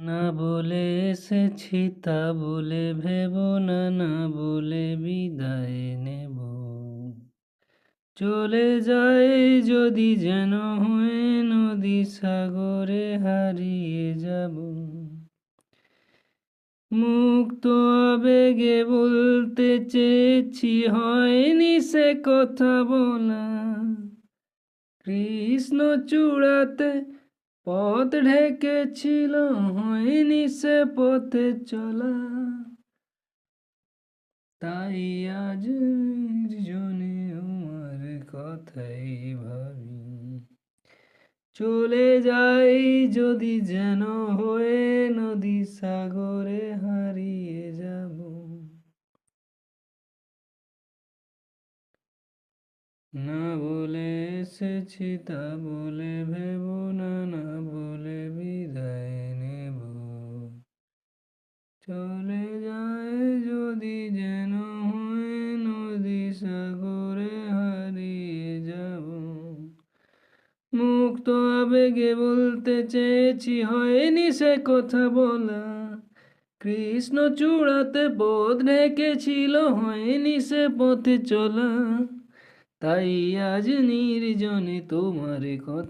না বলে এসেছি তা বলে ভেবো না, না বলে বিদায় নেব। চলে যায় যদি যেন হয়ে নদী সাগরে হারিয়ে যাব। মুক্ত আবেগে বলতে চেয়েছি, হয়নি সে কথা বলা। কৃষ্ণ চূড়াতে পথ ঢেকেছিল, হয়নি সে পথে চলা। তাই আজ নির্জনে আমার কথাই ভাবি। চলে যাই যদি যেন হয়ে নদী সাগরে হারিয়ে যাব। না বলে এসেছি তা বলে ভেবো না, না বলে বিদায় নেব। চলে যায় যদি যেন হয়ে নদী সাগরে হারিয়ে যাব। মুক্ত আবেগে বলতে চেয়েছি, হয়নি সে কথা বলা। কৃষ্ণ চূড়াতে পথ ঢেকেছিল, হয়নি সে পথে চলা। তাই আজ নির্জনে তোমার কথা